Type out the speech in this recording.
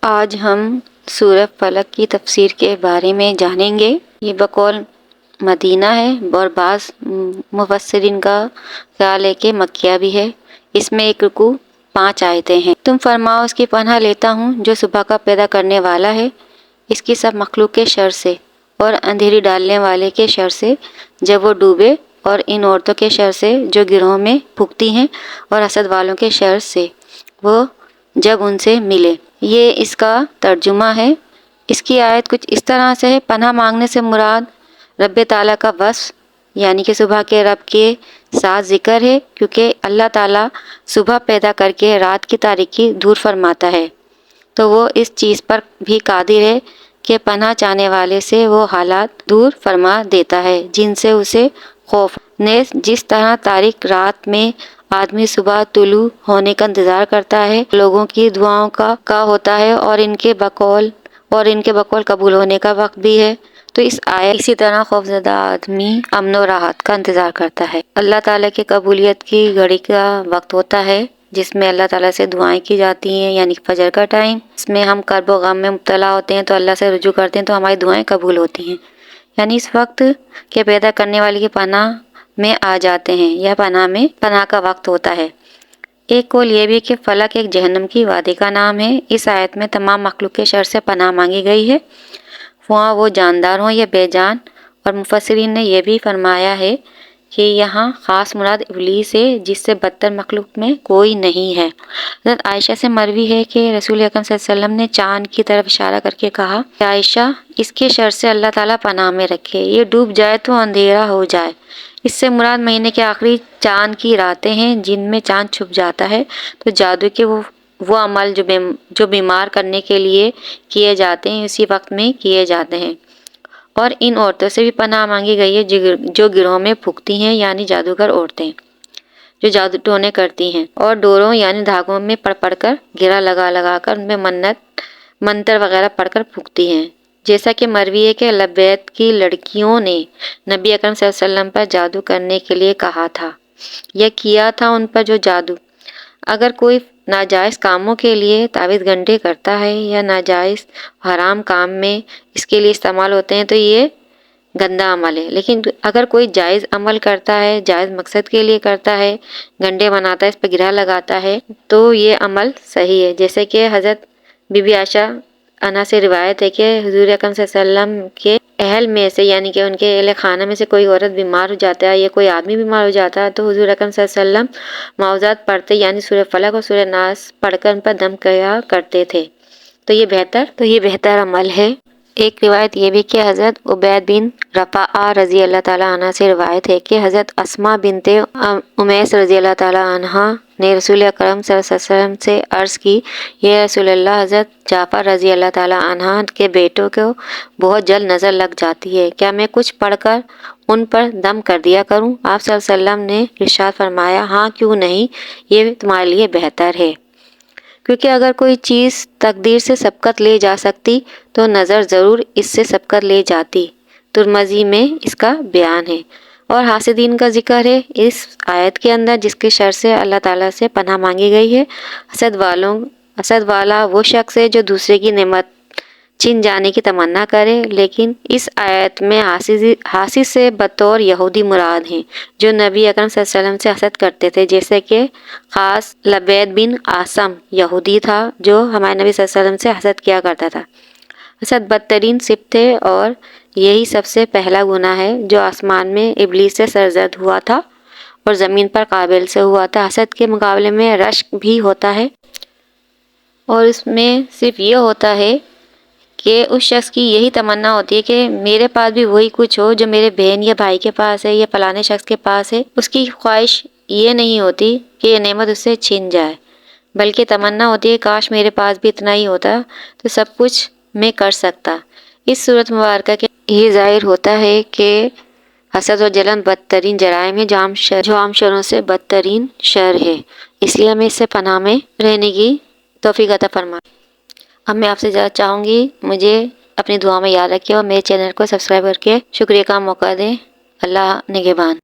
آج ہم سورہ فلق کی تفسیر کے بارے میں جانیں گے۔ یہ بقول مدینہ ہے اور بعض مفسرین کا خیال ہے کہ مکیہ بھی ہے۔ اس میں ایک رکوع 5 آیتیں ہیں۔ تم فرماؤ اس کی پناہ لیتا ہوں جو صبح کا پیدا کرنے والا ہے، اس کی سب مخلوق کے شر سے اور اندھیری ڈالنے والے کے شر سے جب وہ ڈوبے، اور ان عورتوں کے شر سے جو گروہ میں پھونکتی ہیں، اور حسد والوں کے شر سے وہ جب ان سے ملے۔ یہ اس کا ترجمہ ہے۔ اس کی آیت کچھ اس طرح سے ہے: پناہ مانگنے سے مراد رب تعالیٰ کا وصف یعنی کہ صبح کے رب کے ساتھ ذکر ہے، کیونکہ اللہ تعالیٰ صبح پیدا کر کے رات کی تاریکی دور فرماتا ہے، تو وہ اس چیز پر بھی قادر ہے کہ پناہ چاہنے والے سے وہ حالات دور فرما دیتا ہے جن سے اسے خوف۔ نیز جس طرح تاریک رات میں آدمی صبح طلوع ہونے کا انتظار کرتا ہے، لوگوں کی دعاؤں کا ہوتا ہے اور ان کے بقول قبول ہونے کا وقت بھی ہے، تو اس آیت اسی طرح خوفزدہ آدمی امن و راحت کا انتظار کرتا ہے۔ اللہ تعالیٰ کی قبولیت کی گھڑی کا وقت ہوتا ہے جس میں اللہ تعالیٰ سے دعائیں کی جاتی ہیں، یعنی فجر کا ٹائم۔ اس میں ہم کرب و غم میں مبتلا ہوتے ہیں تو اللہ سے رجوع کرتے ہیں تو ہماری دعائیں قبول ہوتی ہیں، یعنی اس وقت کے پیدا کرنے والی کی پناہ میں آ جاتے ہیں، یا پناہ کا وقت ہوتا ہے۔ ایک قول یہ بھی کہ فلق ایک جہنم کی وادی کا نام ہے۔ اس آیت میں تمام مخلوق کے شر سے پناہ مانگی گئی ہے، خواہ وہ جاندار ہوں یا بے جان، اور مفسرین نے یہ بھی فرمایا ہے کہ یہاں خاص مراد ابلیس ہے، جس سے بدتر مخلوق میں کوئی نہیں ہے۔ حضرت عائشہ سے مروی ہے کہ رسول اکرم صلی اللہ علیہ وسلم نے چاند کی طرف اشارہ کر کے کہا کہ عائشہ، اس کے شر سے اللہ تعالیٰ پناہ میں رکھے، یہ ڈوب جائے تو اندھیرا ہو جائے۔ اس سے مراد مہینے کے آخری چاند کی راتیں ہیں جن میں چاند چھپ جاتا ہے، تو جادو کے وہ عمل جو بیمار کرنے کے لیے کیے جاتے ہیں اسی وقت میں کیے جاتے ہیں۔ اور ان عورتوں سے بھی پناہ مانگی گئی ہے جو گروہ میں پھونکتی ہیں، یعنی جادوگر عورتیں جو جادو ٹونے کرتی ہیں، اور ڈوروں یعنی دھاگوں میں پڑھ کر گرہ لگا کر ان میں منتر وغیرہ پڑھ کر پھونکتی ہیں۔ جیسا کہ مروی ہے کہ لبیت کی لڑکیوں نے نبی اکرم صلی اللہ علیہ وسلم پر جادو کرنے کے لیے کہا تھا یا کیا تھا ان پر جو جادو۔ اگر کوئی ناجائز کاموں کے لیے تعویذ گھنٹے کرتا ہے یا ناجائز حرام کام میں اس کے لیے استعمال ہوتے ہیں تو یہ گندا عمل ہے، لیکن اگر کوئی جائز عمل کرتا ہے، جائز مقصد کے لیے کرتا ہے، گھنٹے بناتا ہے، اس پہ گرہ لگاتا ہے، تو یہ عمل صحیح ہے۔ جیسے کہ حضرت بی بی عائشہ عنہا سے روایت ہے کہ حضور اکرم صلی اللہ علیہ وسلم کے اہل میں سے یعنی کہ ان کے اہل خانہ میں سے کوئی عورت بیمار ہو جاتا ہے یا کوئی آدمی بیمار ہو جاتا ہے تو حضور اکرم صلی اللہ علیہ وسلم معوذات پڑھتے یعنی سورہ فلق اور سورہ ناس پڑھ کر ان پر دم کیا کرتے تھے، تو یہ بہتر عمل ہے۔ ایک روایت یہ بھی کہ حضرت عبید بن رفاعہ رضی اللہ تعالیٰ عنہ سے روایت ہے کہ حضرت اسماء بنت امیس رضی اللہ تعالیٰ عنہ نے رسول اکرم صلی اللہ علیہ وسلم سے عرض کی، یہ رسول اللہ، حضرت جعفر رضی اللہ تعالیٰ عنہ کے بیٹوں کو بہت جلد نظر لگ جاتی ہے، کیا میں کچھ پڑھ کر ان پر دم کر دیا کروں؟ آپ صلی اللہ علیہ وسلم نے ارشاد فرمایا، ہاں کیوں نہیں، یہ تمہارے لیے بہتر ہے، کیونکہ اگر کوئی چیز تقدیر سے سبقت لے جا سکتی تو نظر ضرور اس سے سبقت لے جاتی۔ ترمذی میں اس کا بیان ہے۔ اور حاسدین کا ذکر ہے اس آیت کے اندر، جس کے شر سے اللہ تعالیٰ سے پناہ مانگی گئی ہے۔ حسد والا وہ شخص ہے جو دوسرے کی نعمت چھن جانے کی تمنا کرے، لیکن اس آیت میں حاسد سے بطور یہودی مراد ہیں جو نبی اکرم صلی اللہ علیہ وسلم سے حسد کرتے تھے، جیسے کہ خاص لبید بن عاصم یہودی تھا جو ہمارے نبی صلی اللہ علیہ وسلم سے حسد کیا کرتا تھا۔ حسد بدترین صفت ہے اور یہی سب سے پہلا گناہ ہے جو آسمان میں ابلیس سے سرزد ہوا تھا اور زمین پر قابل سے ہوا تھا۔ حسد کے مقابلے میں رشک بھی ہوتا ہے، اور اس میں صرف یہ ہوتا ہے کہ اس شخص کی یہی تمنا ہوتی ہے کہ میرے پاس بھی وہی کچھ ہو جو میرے بہن یا بھائی کے پاس ہے یا فلانے شخص کے پاس ہے۔ اس کی خواہش یہ نہیں ہوتی کہ یہ نعمت اس سے چھن جائے، بلکہ تمنا ہوتی ہے کاش میرے پاس بھی اتنا ہی ہوتا تو سب کچھ میں کر سکتا۔ اس صورت مبارکہ کے یہ ظاہر ہوتا ہے کہ حسد و جلن بدترین جرائم ہے جو عام شروں سے بدترین شر ہے، اس لیے ہمیں اس سے پناہ میں رہنے کی توفیق عطا فرمائے۔ اب میں آپ سے چاہوں گی مجھے اپنی دعا میں یاد رکھیں اور میرے چینل کو سبسکرائب کر کے شکریہ کا موقع دیں۔ اللہ نگہبان۔